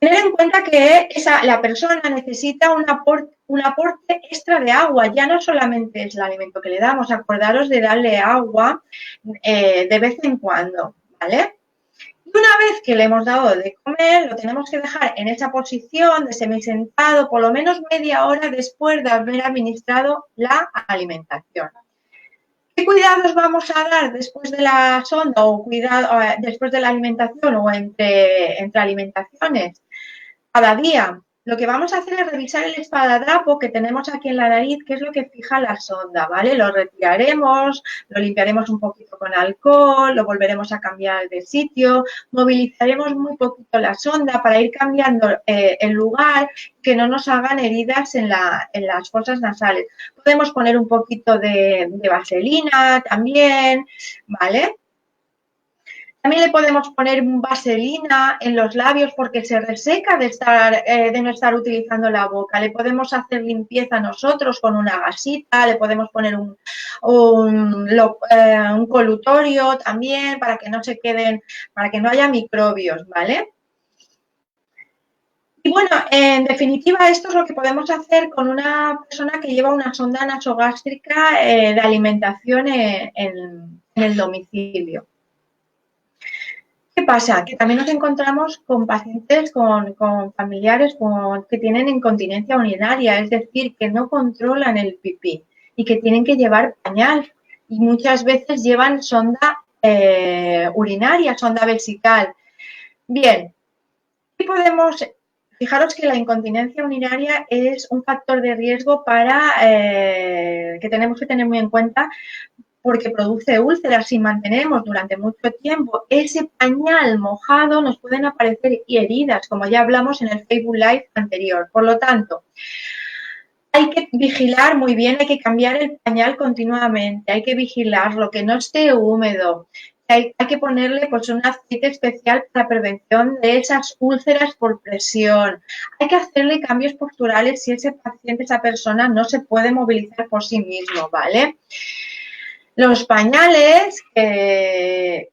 Tener en cuenta que la persona necesita un aporte extra de agua, ya no solamente es el alimento que le damos, acordaros de darle agua de vez en cuando, ¿vale? Y una vez que le hemos dado de comer, lo tenemos que dejar en esa posición de semisentado por lo menos media hora después de haber administrado la alimentación. ¿Qué cuidados vamos a dar después de la sonda o después de la alimentación o entre alimentaciones? Cada día. Lo que vamos a hacer es revisar el espadadrapo que tenemos aquí en la nariz, que es lo que fija la sonda, ¿vale? Lo retiraremos, lo limpiaremos un poquito con alcohol, lo volveremos a cambiar de sitio, movilizaremos muy poquito la sonda para ir cambiando el lugar, que no nos hagan heridas en las fosas nasales. Podemos poner un poquito de vaselina también, ¿vale? También le podemos poner vaselina en los labios porque se reseca de no estar utilizando la boca. Le podemos hacer limpieza nosotros con una gasita, le podemos poner un colutorio también para que no se queden, para que no haya microbios, ¿vale? Y bueno, en definitiva, esto es lo que podemos hacer con una persona que lleva una sonda nasogástrica de alimentación en el domicilio. ¿Qué pasa? Que también nos encontramos con pacientes, con familiares que tienen incontinencia urinaria, es decir, que no controlan el pipí y que tienen que llevar pañal y muchas veces llevan sonda urinaria, sonda vesical. Bien, ¿qué podemos? Fijaros que la incontinencia urinaria es un factor de riesgo que tenemos que tener muy en cuenta porque produce úlceras. Si mantenemos durante mucho tiempo ese pañal mojado, nos pueden aparecer heridas, como ya hablamos en el Facebook Live anterior. Por lo tanto, hay que vigilar muy bien, hay que cambiar el pañal continuamente, hay que vigilarlo, que no esté húmedo. Hay que ponerle pues, un aceite especial para la prevención de esas úlceras por presión. Hay que hacerle cambios posturales si ese paciente, esa persona, no se puede movilizar por sí mismo, ¿vale? Los pañales que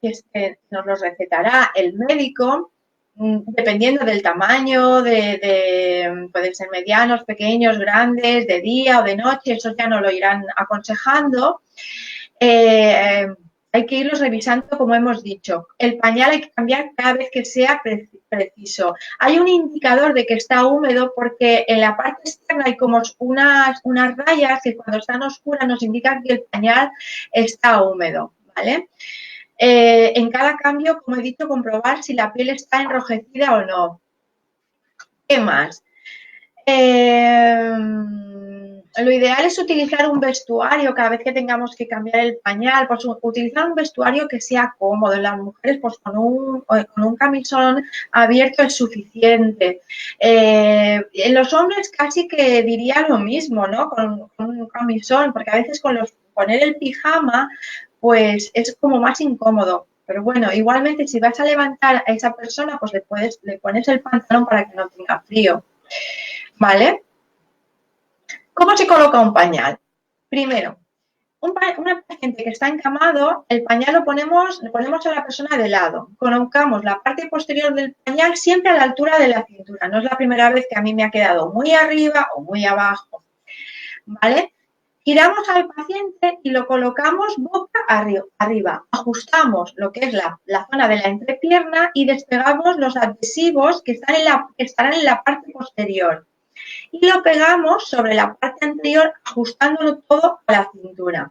nos los recetará el médico, dependiendo del tamaño, pueden ser medianos, pequeños, grandes, de día o de noche, eso ya nos lo irán aconsejando. Hay que irlos revisando, como hemos dicho. El pañal hay que cambiar cada vez que sea preciso. Hay un indicador de que está húmedo porque en la parte externa hay como unas rayas que cuando están oscuras nos indican que el pañal está húmedo, ¿vale? En cada cambio, como he dicho, comprobar si la piel está enrojecida o no. ¿Qué más? Lo ideal es utilizar un vestuario cada vez que tengamos que cambiar el pañal, pues utilizar un vestuario que sea cómodo. En las mujeres, pues con un camisón abierto es suficiente. En los hombres casi que diría lo mismo, ¿no? Con un camisón, porque a veces poner el pijama, pues es como más incómodo. Pero bueno, igualmente si vas a levantar a esa persona, pues le pones el pantalón para que no tenga frío. ¿Vale? ¿Cómo se coloca un pañal? Primero, una paciente que está encamado, el pañal lo ponemos a la persona de lado. Colocamos la parte posterior del pañal siempre a la altura de la cintura. No es la primera vez que a mí me ha quedado muy arriba o muy abajo. ¿Vale? Giramos al paciente y lo colocamos boca arriba. Ajustamos lo que es la zona de la entrepierna y despegamos los adhesivos que estarán en la parte posterior. Y lo pegamos sobre la parte anterior, ajustándolo todo a la cintura.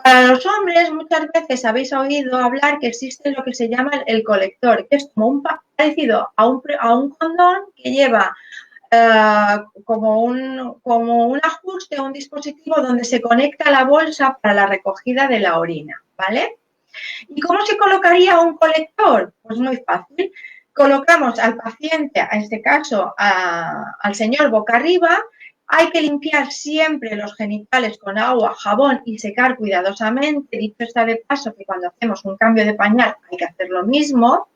Para los hombres, muchas veces habéis oído hablar que existe lo que se llama el colector, que es como parecido a un condón que lleva como un ajuste, un dispositivo donde se conecta la bolsa para la recogida de la orina, ¿vale? ¿Y cómo se colocaría un colector? Pues muy fácil. Colocamos al paciente, a este caso al señor boca arriba, hay que limpiar siempre los genitales con agua, jabón y secar cuidadosamente. Dicho está de paso que cuando hacemos un cambio de pañal hay que hacer lo mismo.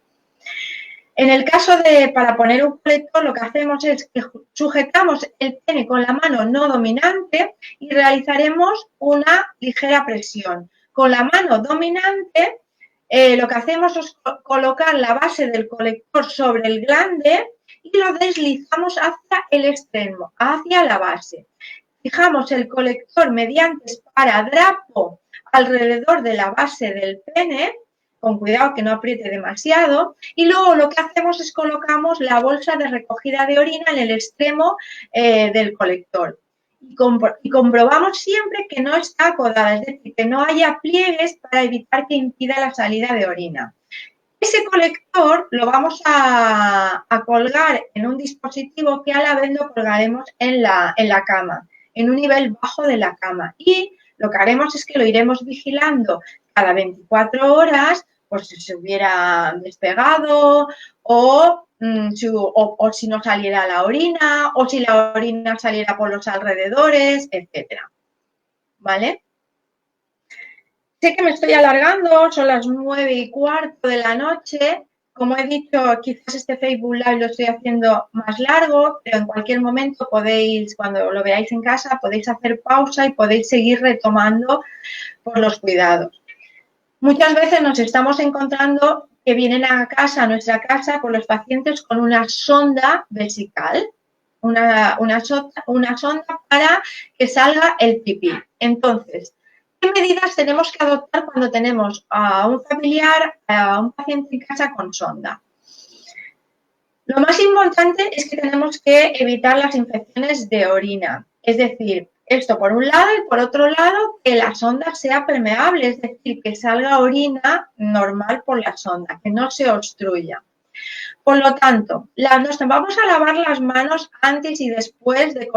En el caso para poner un colector, lo que hacemos es que sujetamos el pene con la mano no dominante y realizaremos una ligera presión. Con la mano dominante Lo que hacemos es colocar la base del colector sobre el glande y lo deslizamos hacia el extremo, hacia la base. Fijamos el colector mediante esparadrapo alrededor de la base del pene, con cuidado que no apriete demasiado, y luego lo que hacemos es colocamos la bolsa de recogida de orina en el extremo del colector. Y comprobamos siempre que no está acodada, es decir, que no haya pliegues para evitar que impida la salida de orina. Ese colector lo vamos a colgar en un dispositivo que a la vez lo colgaremos en la cama, en un nivel bajo de la cama. Y lo que haremos es que lo iremos vigilando cada 24 horas, por si se hubiera despegado o si no saliera la orina o si la orina saliera por los alrededores, etcétera. ¿Vale? Sé que me estoy alargando, son las 9:15 de la noche. Como he dicho, quizás este Facebook Live lo estoy haciendo más largo, pero en cualquier momento podéis, cuando lo veáis en casa, podéis hacer pausa y podéis seguir retomando por los cuidados. Muchas veces nos estamos encontrando que vienen a casa, a nuestra casa, con los pacientes con una sonda vesical, una sonda para que salga el pipí. Entonces, ¿qué medidas tenemos que adoptar cuando tenemos a un familiar, a un paciente en casa con sonda? Lo más importante es que tenemos que evitar las infecciones de orina. Es decir, esto por un lado y por otro lado que la sonda sea permeable, es decir, que salga orina normal por la sonda, que no se obstruya. Por lo tanto, nos vamos a lavar las manos antes y después de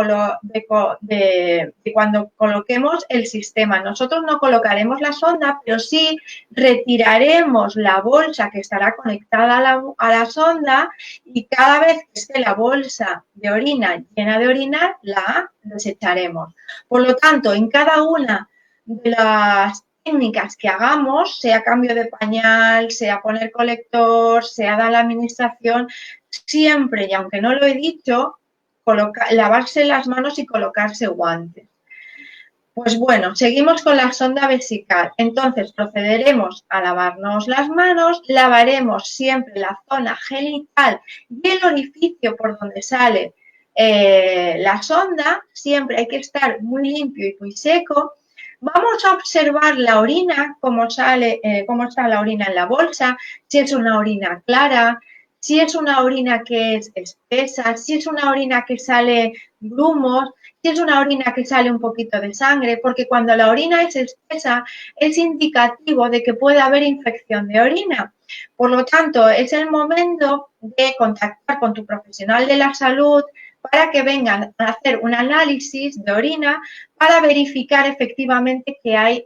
cuando coloquemos el sistema. Nosotros no colocaremos la sonda, pero sí retiraremos la bolsa que estará conectada a la sonda y cada vez que esté la bolsa de orina llena de orina, la desecharemos. Por lo tanto, en cada una de las técnicas que hagamos, sea cambio de pañal, sea poner colector, sea dar la administración, siempre, y aunque no lo he dicho, lavarse las manos y colocarse guantes. Pues bueno, seguimos con la sonda vesical. Entonces procederemos a lavarnos las manos, lavaremos siempre la zona genital y el orificio por donde sale la sonda. Siempre hay que estar muy limpio y muy seco. Vamos a observar la orina, cómo sale, cómo está la orina en la bolsa, si es una orina clara, si es una orina que es espesa, si es una orina que sale grumos, si es una orina que sale un poquito de sangre, porque cuando la orina es espesa es indicativo de que puede haber infección de orina. Por lo tanto, es el momento de contactar con tu profesional de la salud para que vengan a hacer un análisis de orina para verificar efectivamente que hay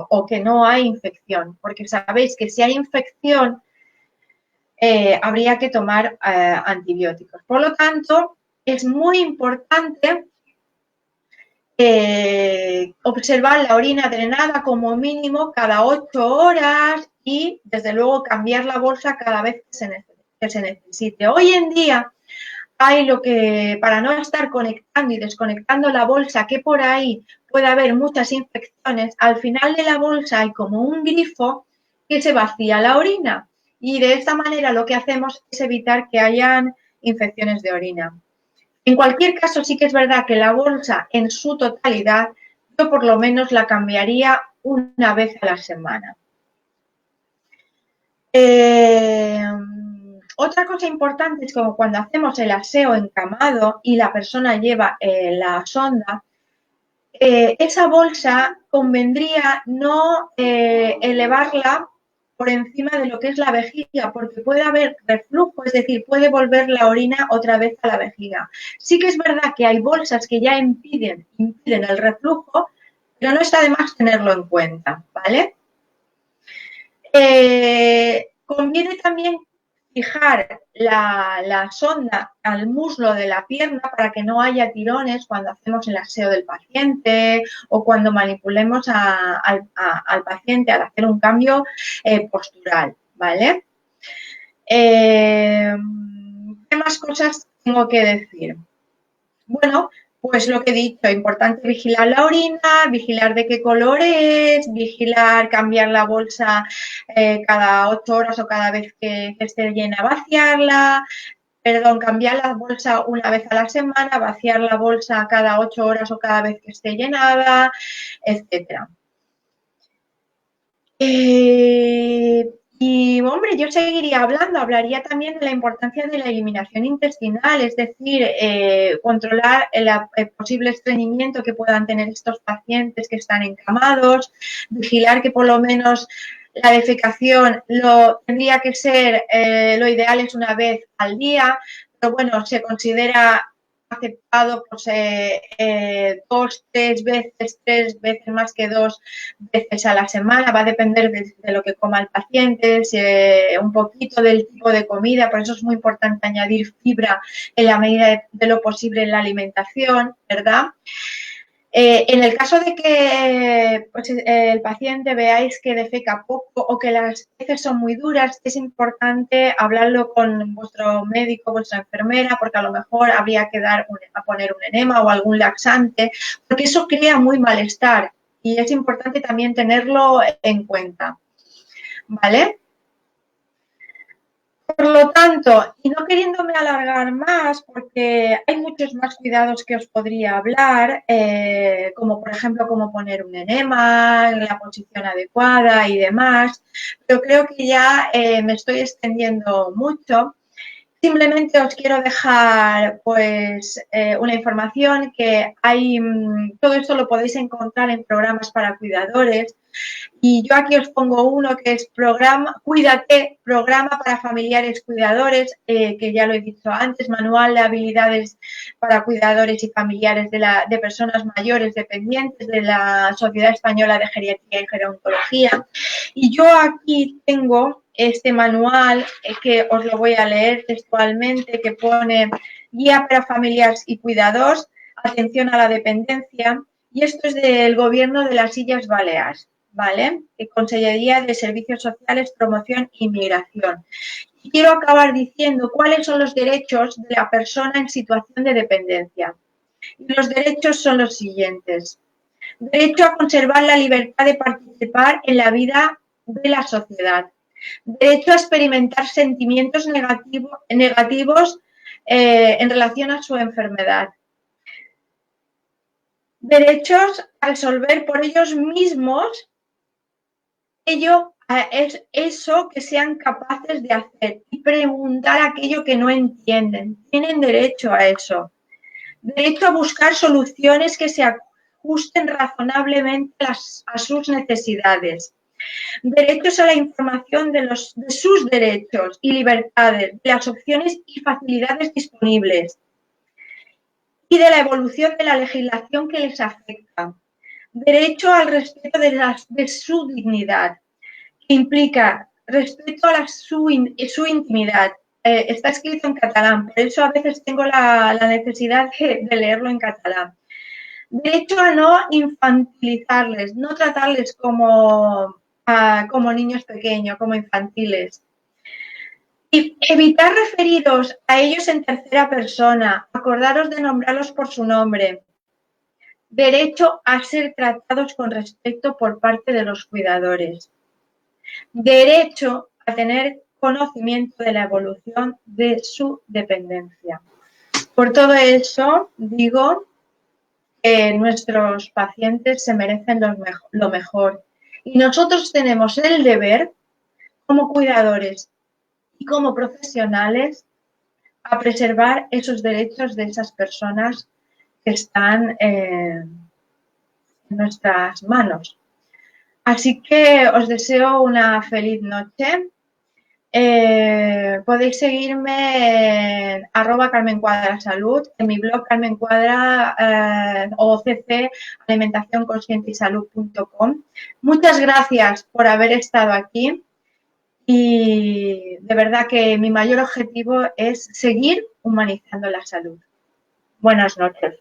o que no hay infección, porque sabéis que si hay infección habría que tomar antibióticos. Por lo tanto, es muy importante observar la orina drenada como mínimo cada 8 horas y, desde luego, cambiar la bolsa cada vez que se necesite. Hoy en día hay lo que, para no estar conectando y desconectando la bolsa, que por ahí puede haber muchas infecciones, al final de la bolsa hay como un grifo que se vacía la orina y de esta manera lo que hacemos es evitar que hayan infecciones de orina. En cualquier caso, sí que es verdad que la bolsa en su totalidad, yo por lo menos la cambiaría una vez a la semana. Otra cosa importante es como cuando hacemos el aseo encamado y la persona lleva la sonda, esa bolsa convendría no elevarla por encima de lo que es la vejiga, porque puede haber reflujo, es decir, puede volver la orina otra vez a la vejiga. Sí que es verdad que hay bolsas que ya impiden el reflujo, pero no está de más tenerlo en cuenta, ¿vale? Conviene también fijar la sonda al muslo de la pierna para que no haya tirones cuando hacemos el aseo del paciente o cuando manipulemos al paciente al hacer un cambio postural, ¿vale? ¿Qué más cosas tengo que decir? Bueno, Pues lo que he dicho, importante vigilar la orina, vigilar de qué color es, vigilar cambiar la bolsa cada 8 horas o cada vez que esté llena, vaciarla, perdón, cambiar la bolsa una vez a la semana, vaciar la bolsa cada 8 horas o cada vez que esté llenada, etcétera. Y hombre, yo seguiría hablando, hablaría también de la importancia de la eliminación intestinal, es decir, controlar el posible estreñimiento que puedan tener estos pacientes que están encamados, vigilar que por lo menos la defecación tendría que ser, lo ideal es una vez al día, pero bueno, se considera aceptado pues, 3 veces más que 2 veces a la semana, va a depender de lo que coma el paciente, un poquito del tipo de comida, por eso es muy importante añadir fibra en la medida de lo posible en la alimentación, ¿verdad? En el caso de que pues, el paciente veáis que defeca poco o que las heces son muy duras, es importante hablarlo con vuestro médico, vuestra enfermera, porque a lo mejor habría que poner un enema o algún laxante, porque eso crea muy malestar y es importante también tenerlo en cuenta, ¿vale? Por lo tanto, y no queriéndome alargar más, porque hay muchos más cuidados que os podría hablar, como por ejemplo cómo poner un enema, la posición adecuada y demás, pero creo que ya me estoy extendiendo mucho. Simplemente os quiero dejar pues una información que hay, todo esto lo podéis encontrar en programas para cuidadores. Y yo aquí os pongo uno que es Cuídate, programa para familiares cuidadores, que ya lo he dicho antes, manual de habilidades para cuidadores y familiares de personas mayores dependientes de la Sociedad Española de Geriatría y Gerontología. Y yo aquí tengo este manual que os lo voy a leer textualmente, que pone Guía para familiares y cuidadores, atención a la dependencia, y esto es del Gobierno de las Illes Baleares. ¿Vale? Consellería de Servicios Sociales, Promoción e Inmigración. Y quiero acabar diciendo cuáles son los derechos de la persona en situación de dependencia. Y los derechos son los siguientes. Derecho a conservar la libertad de participar en la vida de la sociedad. Derecho a experimentar sentimientos negativos en relación a su enfermedad. Derechos a resolver por ellos mismos es eso que sean capaces de hacer y preguntar aquello que no entienden. Tienen derecho a eso. Derecho a buscar soluciones que se ajusten razonablemente a sus necesidades. Derechos a la información de sus derechos y libertades, de las opciones y facilidades disponibles y de la evolución de la legislación que les afecta. Derecho al respeto de su dignidad, que implica respeto a su intimidad. Está escrito en catalán, por eso a veces tengo la necesidad de leerlo en catalán. Derecho a no infantilizarles, no tratarles como niños pequeños, como infantiles. Y evitar referiros a ellos en tercera persona, acordaros de nombrarlos por su nombre. Derecho a ser tratados con respeto por parte de los cuidadores. Derecho a tener conocimiento de la evolución de su dependencia. Por todo eso, digo que nuestros pacientes se merecen lo mejor y nosotros tenemos el deber, como cuidadores y como profesionales, a preservar esos derechos de esas personas que están en nuestras manos. Así que os deseo una feliz noche. Podéis seguirme en @CarmenCuadraSalud, en mi blog Carmen Cuadra o cc alimentacionconscienteysalud.com. Muchas gracias por haber estado aquí y de verdad que mi mayor objetivo es seguir humanizando la salud. Buenas noches.